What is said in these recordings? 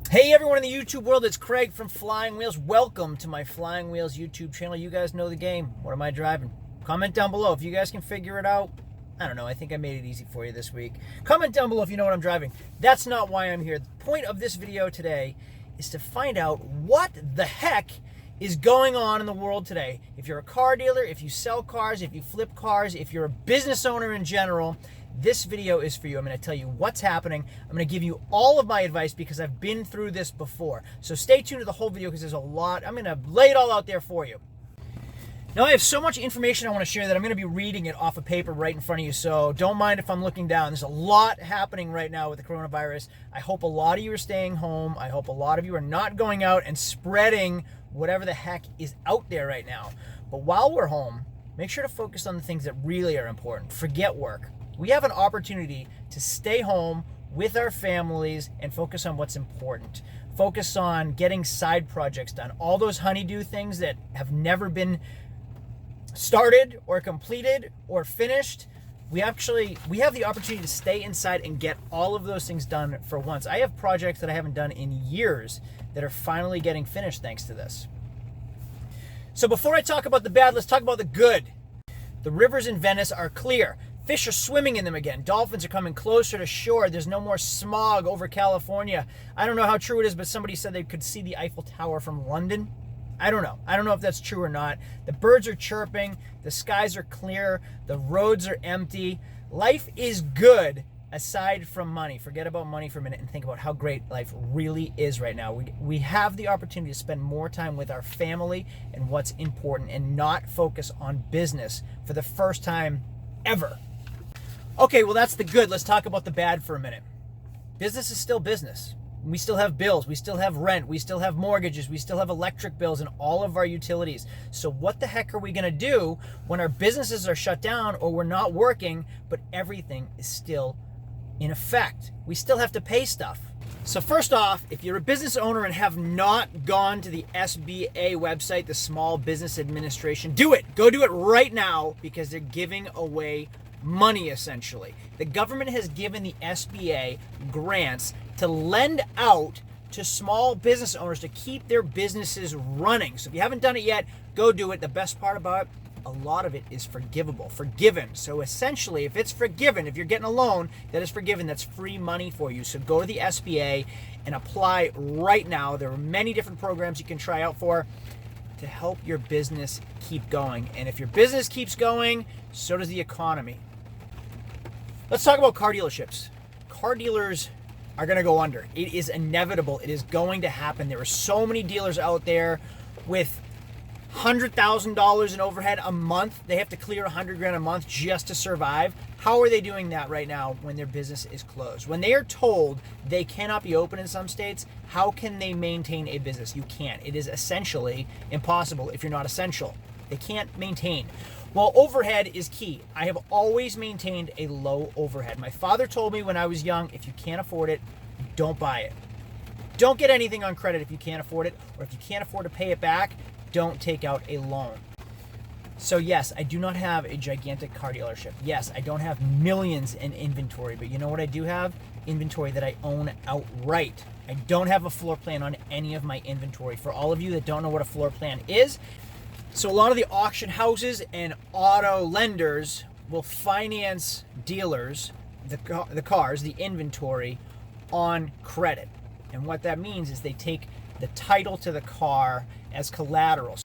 Hey everyone in the YouTube world, it's Craig from Flying Wheels. Welcome to my Flying Wheels YouTube channel. You guys know the game. What am I driving? Comment down below if you guys can figure it out. I don't know, I think I made it easy for you this week. Comment down below if you know what I'm driving. That's not why I'm here. The point of this video today is to find out what the heck is going on in the world today. If you're a car dealer, if you sell cars, if you flip cars, if you're a business owner in general, this video is for you. I'm going to tell you what's happening. I'm going to give you all of my advice because I've been through this before. So stay tuned to the whole video because there's a lot. I'm going to lay it all out there for you. Now I have so much information I want to share that I'm going to be reading it off of paper right in front of you. So don't mind if I'm looking down. There's a lot happening right now with the coronavirus. I hope a lot of you are staying home. I hope a lot of you are not going out and spreading whatever the heck is out there right now. But while we're home, make sure to focus on the things that really are important. Forget work. We have an opportunity to stay home with our families and focus on what's important. Focus on getting side projects done. All those honeydew things that have never been started or completed or finished. We have the opportunity to stay inside and get all of those things done for once. I have projects that I haven't done in years that are finally getting finished thanks to this. So before I talk about the bad, let's talk about the good. The rivers in Venice are clear. Fish are swimming in them again. Dolphins are coming closer to shore. There's no more smog over California. I don't know how true it is, but somebody said they could see the Eiffel Tower from London. I don't know. I don't know if that's true or not. The birds are chirping. The skies are clear. The roads are empty. Life is good aside from money. Forget about money for a minute and think about how great life really is right now. We have the opportunity to spend more time with our family and what's important and not focus on business for the first time ever. Okay, well that's the good. Let's talk about the bad for a minute. Business is still business. We still have bills, we still have rent, we still have mortgages, we still have electric bills and all of our utilities. So what the heck are we gonna do when our businesses are shut down or we're not working, but everything is still in effect? We still have to pay stuff. So first off, if you're a business owner and have not gone to the SBA website, the Small Business Administration, do it. Go do it right now because they're giving away money essentially. The government has given the SBA grants to lend out to small business owners to keep their businesses running. So if you haven't done it yet, go do it. The best part about it, a lot of it is forgiven. So essentially, if it's forgiven, if you're getting a loan that is forgiven, that's free money for you. So go to the SBA and apply right now. There are many different programs you can try out for to help your business keep going. And if your business keeps going, so does the economy. Let's talk about car dealerships. Car dealers are going to go under. It is inevitable. It is going to happen. There are so many dealers out there with $100,000 in overhead a month. They have to clear $100,000 a month just to survive. How are they doing that right now when their business is closed? When they are told they cannot be open in some states, how can they maintain a business? You can't. It is essentially impossible if you're not essential. They can't maintain. Well, overhead is key. I have always maintained a low overhead. My father told me when I was young, if you can't afford it, don't buy it. Don't get anything on credit if you can't afford it, or if you can't afford to pay it back, don't take out a loan. So yes, I do not have a gigantic car dealership. Yes, I don't have millions in inventory, but you know what I do have? Inventory that I own outright. I don't have a floor plan on any of my inventory. For all of you that don't know what a floor plan is, so a lot of the auction houses and auto lenders will finance dealers, the cars, the inventory on credit. And what that means is they take the title to the car as collateral.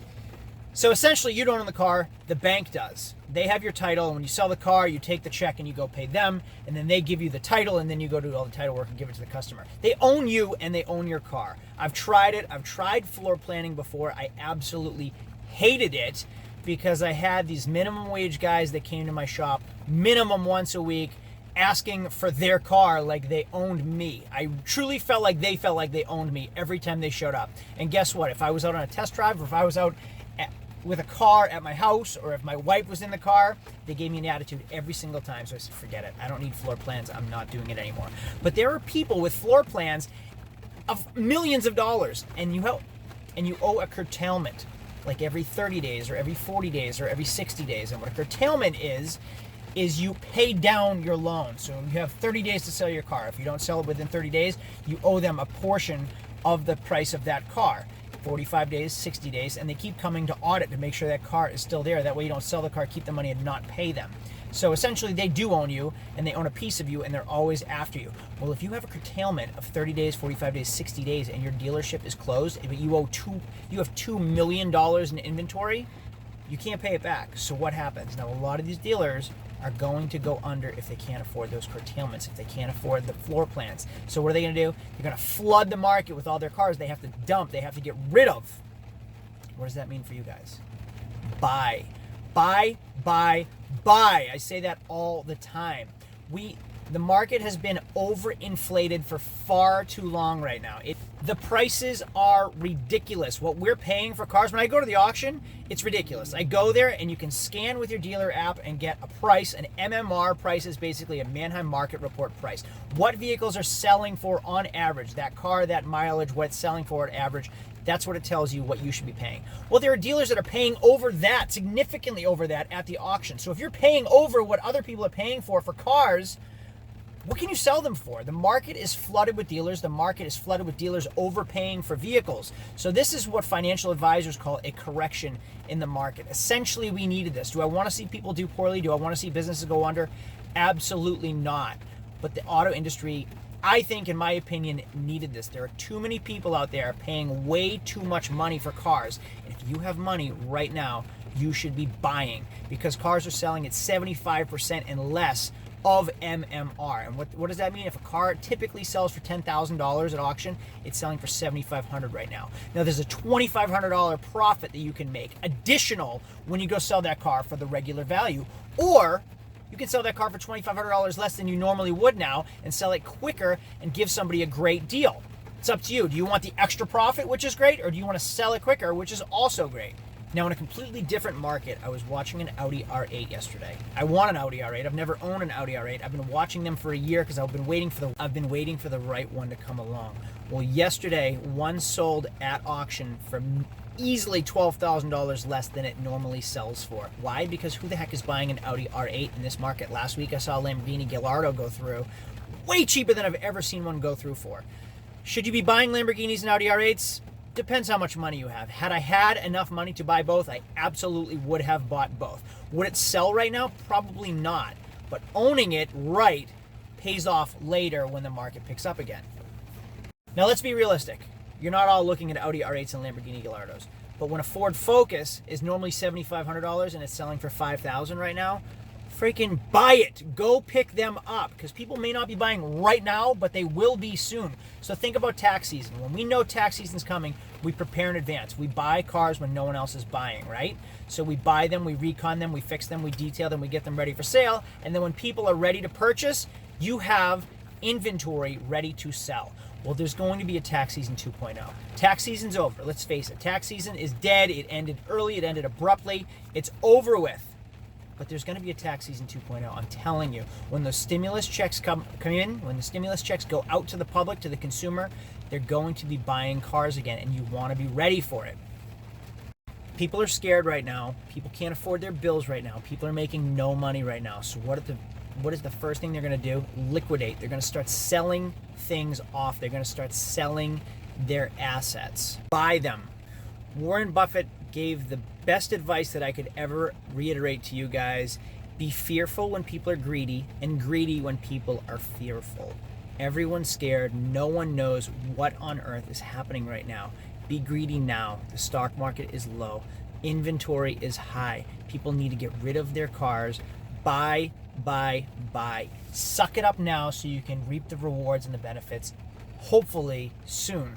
So essentially you don't own the car, the bank does. They have your title, and when you sell the car, you take the check and you go pay them, and then they give you the title, and then you go do all the title work and give it to the customer. They own you and they own your car. I've tried it. I've tried floor planning before. I absolutely hated it because I had these minimum wage guys that came to my shop minimum once a week asking for their car like they owned me. I truly felt like they owned me every time they showed up. And guess what? If I was out on a test drive, or if I was out with a car at my house, or if my wife was in the car, they gave me an attitude every single time. So I said, forget it. I don't need floor plans. I'm not doing it anymore. But there are people with floor plans of millions of dollars, and you owe a curtailment like every 30 days or every 40 days or every 60 days. And what a curtailment is you pay down your loan. So you have 30 days to sell your car. If you don't sell it within 30 days, you owe them a portion of the price of that car. 45 days, 60 days, and they keep coming to audit to make sure that car is still there. That way you don't sell the car, keep the money, and not pay them. So essentially they do own you, and they own a piece of you, and they're always after you. Well, if you have a curtailment of 30 days, 45 days, 60 days, and your dealership is closed, but you have $2 million in inventory, you can't pay it back. So what happens? Now, a lot of these dealers are going to go under if they can't afford those curtailments, if they can't afford the floor plans. So what are they going to do? They're going to flood the market with all their cars they have to dump, they have to get rid of. What does that mean for you guys? Buy. Buy, buy, buy. I say that all the time. The market has been overinflated for far too long right now. The prices are ridiculous. What we're paying for cars, when I go to the auction, it's ridiculous. I go there and you can scan with your dealer app and get a price. An MMR price is basically a Manheim Market Report price. What vehicles are selling for on average, that car, that mileage, what it's selling for on average. That's what it tells you what you should be paying. Well, there are dealers that are paying over that, significantly over that at the auction. So if you're paying over what other people are paying for cars, what can you sell them for? The market is flooded with dealers. The market is flooded with dealers overpaying for vehicles. So this is what financial advisors call a correction in the market. Essentially, we needed this. Do I want to see people do poorly? Do I want to see businesses go under? Absolutely not. But the auto industry, I think, in my opinion, needed this. There are too many people out there paying way too much money for cars. And if you have money right now, you should be buying, because cars are selling at 75% and less of MMR. And what does that mean? If a car typically sells for $10,000 at auction, it's selling for $7,500 right now. Now there's a $2,500 profit that you can make additional when you go sell that car for the regular value, or you can sell that car for $2,500 less than you normally would now and sell it quicker and give somebody a great deal. It's up to you. Do you want the extra profit, which is great, or do you want to sell it quicker, which is also great? Now, in a completely different market, I was watching an Audi R8 yesterday. I want an Audi R8. I've never owned an Audi R8. I've been watching them for a year because I've been waiting for the right one to come along. Well, yesterday, one sold at auction for easily $12,000 less than it normally sells for. Why? Because who the heck is buying an Audi R8 in this market? Last week, I saw a Lamborghini Gallardo go through, way cheaper than I've ever seen one go through for. Should you be buying Lamborghinis and Audi R8s? Depends how much money you have. Had I had enough money to buy both, I absolutely would have bought both. Would it sell right now? Probably not. But owning it right pays off later when the market picks up again. Now let's be realistic. You're not all looking at Audi R8s and Lamborghini Gallardos. But when a Ford Focus is normally $7,500 and it's selling for $5,000 right now, freaking buy it. Go pick them up, because people may not be buying right now, but they will be soon. So think about tax season. When we know tax season's coming, we prepare in advance. We buy cars when no one else is buying, right? So we buy them, we recon them, we fix them, we detail them, we get them ready for sale. And then when people are ready to purchase, you have inventory ready to sell. Well, there's going to be a tax season 2.0. Tax season's over. Let's face it. Tax season is dead. It ended early. It ended abruptly. It's over with. But there's going to be a tax season 2.0. I'm telling you, when those stimulus checks come in, when the stimulus checks go out to the public, to the consumer, they're going to be buying cars again, and you want to be ready for it. People are scared right now. People can't afford their bills right now. People are making no money right now. So what is the first thing they're going to do? Liquidate. They're going to start selling things off. They're going to start selling their assets. Buy them. Warren Buffett gave the best advice that I could ever reiterate to you guys. Be fearful when people are greedy, and greedy when people are fearful. Everyone's scared. No one knows what on earth is happening right now. Be greedy now. The stock market is low. Inventory is high. People need to get rid of their cars. Buy, buy, buy. Suck it up now so you can reap the rewards and the benefits, hopefully soon.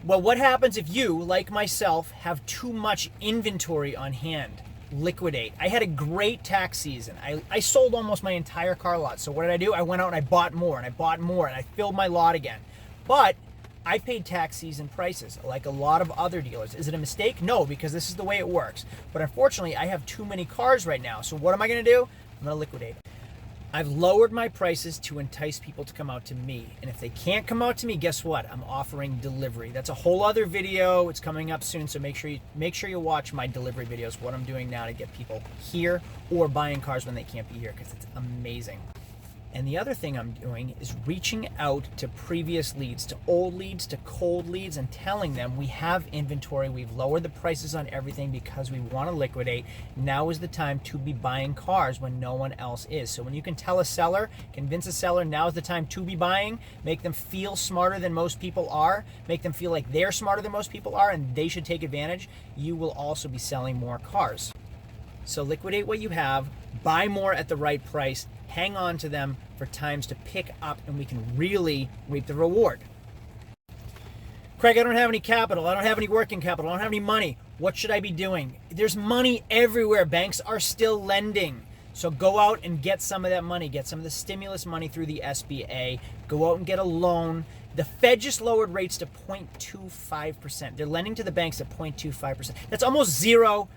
Well, what happens if you, like myself, have too much inventory on hand? Liquidate. I had a great tax season. I sold almost my entire car lot. So what did I do? I went out and I bought more and I bought more and I filled my lot again. But I paid tax season prices like a lot of other dealers. Is it a mistake? No, because this is the way it works. But unfortunately, I have too many cars right now. So what am I going to do? I'm going to liquidate. I've lowered my prices to entice people to come out to me. And if they can't come out to me, guess what? I'm offering delivery. That's a whole other video. It's coming up soon, so make sure you watch my delivery videos, what I'm doing now to get people here or buying cars when they can't be here, because it's amazing. And the other thing I'm doing is reaching out to previous leads, to old leads, to cold leads, and telling them we have inventory. We've lowered the prices on everything because we want to liquidate. Now is the time to be buying cars when no one else is. So when you can tell a seller, convince a seller, now is the time to be buying, make them feel smarter than most people are, make them feel like they're smarter than most people are and they should take advantage, you will also be selling more cars. So liquidate what you have, buy more at the right price, hang on to them for times to pick up, and we can really reap the reward. Craig, I don't have any capital. I don't have any working capital. I don't have any money. What should I be doing? There's money everywhere. Banks are still lending. So go out and get some of that money. Get some of the stimulus money through the SBA. Go out and get a loan. The Fed just lowered rates to 0.25%. They're lending to the banks at 0.25%. That's almost 0%.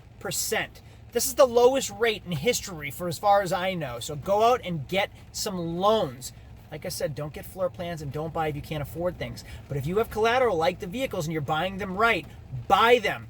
This is the lowest rate in history for as far as I know. So go out and get some loans. Like I said, don't get floor plans and don't buy if you can't afford things. But if you have collateral like the vehicles and you're buying them right, buy them.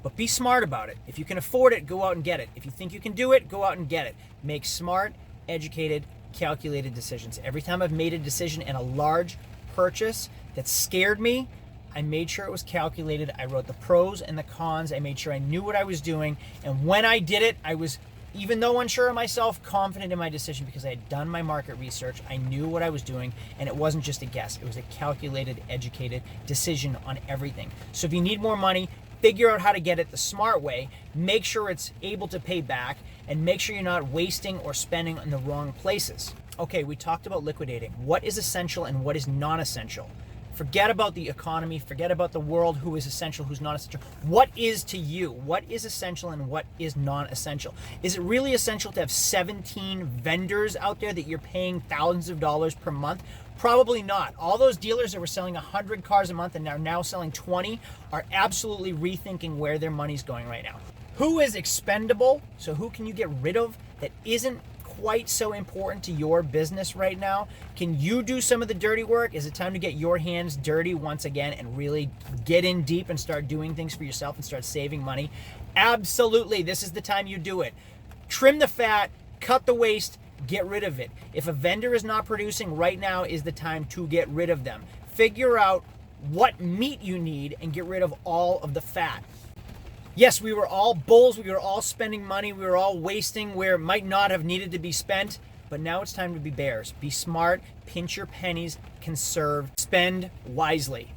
But be smart about it. If you can afford it, go out and get it. If you think you can do it, go out and get it. Make smart, educated, calculated decisions. Every time I've made a decision in a large purchase that scared me, I made sure it was calculated. I wrote the pros and the cons. I made sure I knew what I was doing. And when I did it, I was, even though unsure of myself, confident in my decision because I had done my market research. I knew what I was doing, and it wasn't just a guess. It was a calculated, educated decision on everything. So if you need more money, figure out how to get it the smart way. Make sure it's able to pay back, and make sure you're not wasting or spending in the wrong places. Okay, we talked about liquidating. What is essential and what is non-essential? Forget about the economy, forget about the world, who is essential, who's not essential. What is to you? What is essential and what is non-essential? Is it really essential to have 17 vendors out there that you're paying thousands of dollars per month? Probably not. All those dealers that were selling 100 cars a month and are now selling 20 are absolutely rethinking where their money's going right now. Who is expendable? So who can you get rid of that isn't quite so important to your business right now? Can you do some of the dirty work? Is it time to get your hands dirty once again and really get in deep and start doing things for yourself and start saving money? Absolutely. This is the time you do it. Trim the fat, cut the waste, get rid of it. If a vendor is not producing, right now is the time to get rid of them. Figure out what meat you need and get rid of all of the fat. Yes, we were all bulls, we were all spending money, we were all wasting where it might not have needed to be spent, but now it's time to be bears. Be smart, pinch your pennies, conserve, spend wisely.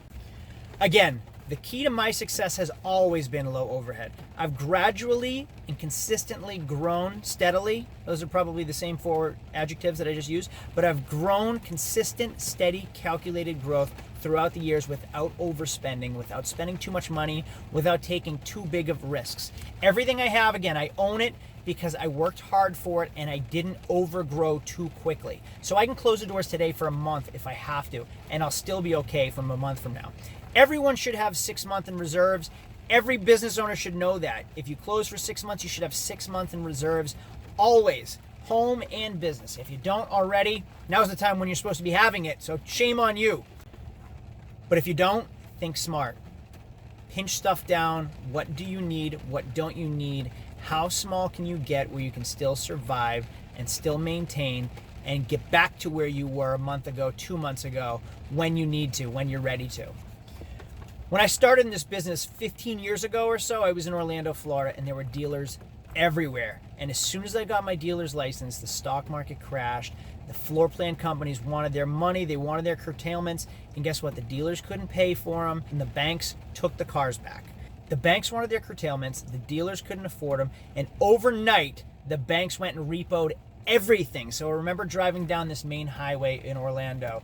Again, the key to my success has always been low overhead. I've gradually and consistently grown steadily. Those are probably the same four adjectives that I just used, but I've grown consistent, steady, calculated growth throughout the years without overspending, without spending too much money, without taking too big of risks. Everything I have, again, I own it because I worked hard for it and I didn't overgrow too quickly. So I can close the doors today for a month if I have to, and I'll still be okay from a month from now. Everyone should have 6 months in reserves. Every business owner should know that. If you close for 6 months, you should have 6 months in reserves, always, home and business. If you don't already, now's the time when you're supposed to be having it, so shame on you. But if you don't, think smart. Pinch stuff down. What do you need? What don't you need? How small can you get where you can still survive and still maintain and get back to where you were a month ago, 2 months ago, when you need to, when you're ready to? When I started in this business 15 years ago or so, I was in Orlando, Florida, and there were dealers everywhere. And as soon as I got my dealer's license, the stock market crashed. The floor plan companies wanted their money, they wanted their curtailments, and guess what? The dealers couldn't pay for them, and the banks took the cars back. The banks wanted their curtailments, the dealers couldn't afford them, and overnight, the banks went and repoed everything. So I remember driving down this main highway in Orlando.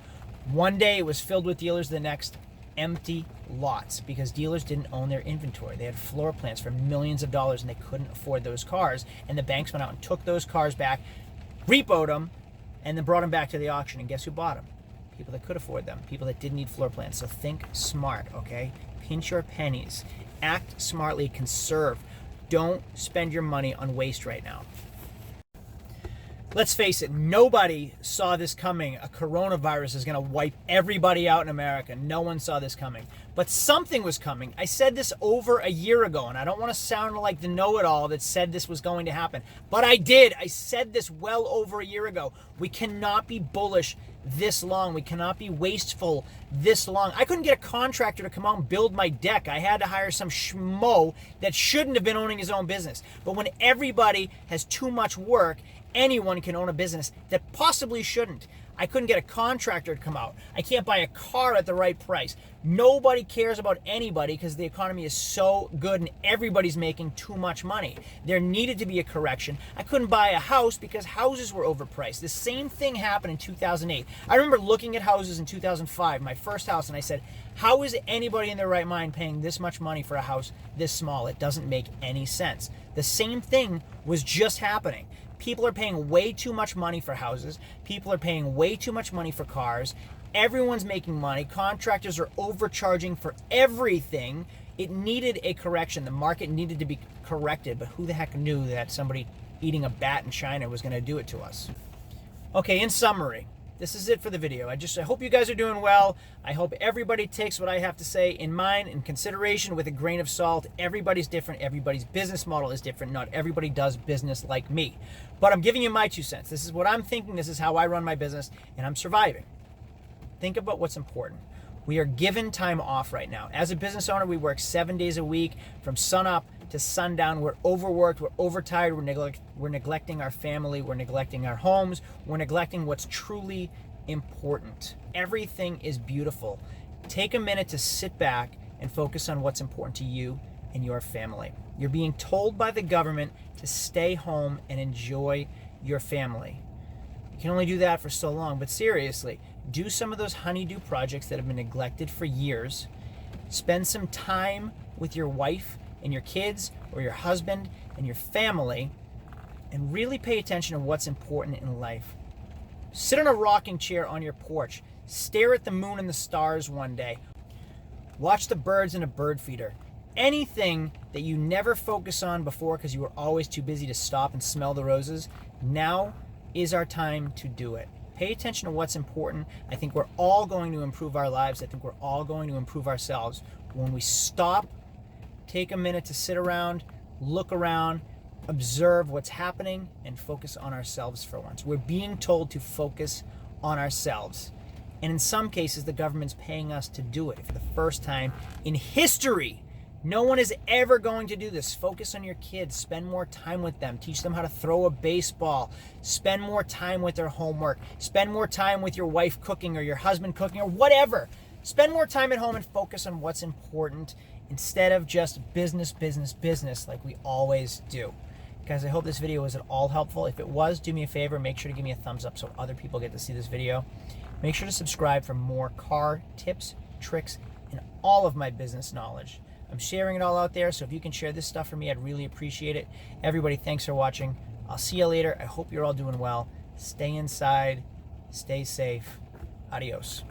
One day it was filled with dealers, the next empty lots, because dealers didn't own their inventory. They had floor plans for millions of dollars and they couldn't afford those cars, and the banks went out and took those cars back, repoed them, and then brought them back to the auction. And guess who bought them? People that could afford them, people that didn't need floor plans. So think smart, okay? Pinch your pennies, act smartly, conserve. Don't spend your money on waste right now. Let's face it, nobody saw this coming. A coronavirus is going to wipe everybody out in America. No one saw this coming. But something was coming. I said this over a year ago, and I don't want to sound like the know-it-all that said this was going to happen. But I did. I said this well over a year ago. We cannot be bullish this long. We cannot be wasteful this long. I couldn't get a contractor to come out and build my deck. I had to hire some schmo that shouldn't have been owning his own business. But when everybody has too much work, anyone can own a business that possibly shouldn't. I couldn't get a contractor to come out. I can't buy a car at the right price. Nobody cares about anybody because the economy is so good and everybody's making too much money. There needed to be a correction. I couldn't buy a house because houses were overpriced. The same thing happened in 2008. I remember looking at houses in 2005, my first house, and I said, how is anybody in their right mind paying this much money for a house this small? It doesn't make any sense. The same thing was just happening. People are paying way too much money for houses. People are paying way too much money for cars. Everyone's making money. Contractors are overcharging for everything. It needed a correction. The market needed to be corrected, but who the heck knew that somebody eating a bat in China was going to do it to us? Okay, in summary, this is it for the video. I hope you guys are doing well. I hope everybody takes what I have to say in mind, in consideration, with a grain of salt. Everybody's different. Everybody's business model is different. Not everybody does business like me. But I'm giving you my 2 cents. This is what I'm thinking. This is how I run my business, and I'm surviving. Think about what's important. We are given time off right now. As a business owner, we work 7 days a week from sunup to sundown. We're overworked, we're overtired, we're neglecting our family, we're neglecting our homes, we're neglecting what's truly important. Everything is beautiful. Take a minute to sit back and focus on what's important to you and your family. You're being told by the government to stay home and enjoy your family. You can only do that for so long, but seriously, do some of those honeydew projects that have been neglected for years. Spend some time with your wife and your kids, or your husband and your family, and really pay attention to what's important in life. Sit in a rocking chair on your porch. Stare at the moon and the stars one day. Watch the birds in a bird feeder. Anything that you never focus on before because you were always too busy to stop and smell the roses, now is our time to do it. Pay attention to what's important. I think we're all going to improve our lives. I think we're all going to improve ourselves when we stop, take a minute to sit around, look around, observe what's happening, and focus on ourselves for once. We're being told to focus on ourselves. And in some cases, the government's paying us to do it for the first time in history. No one is ever going to do this. Focus on your kids. Spend more time with them. Teach them how to throw a baseball. Spend more time with their homework. Spend more time with your wife cooking or your husband cooking or whatever. Spend more time at home and focus on what's important instead of just business like we always do. Guys, I hope this video was at all helpful. If it was, do me a favor. Make sure to give me a thumbs up so other people get to see this video. Make sure to subscribe for more car tips, tricks, and all of my business knowledge. I'm sharing it all out there, so if you can share this stuff for me, I'd really appreciate it. Everybody, thanks for watching. I'll see you later. I hope you're all doing well. Stay inside. Stay safe. Adios.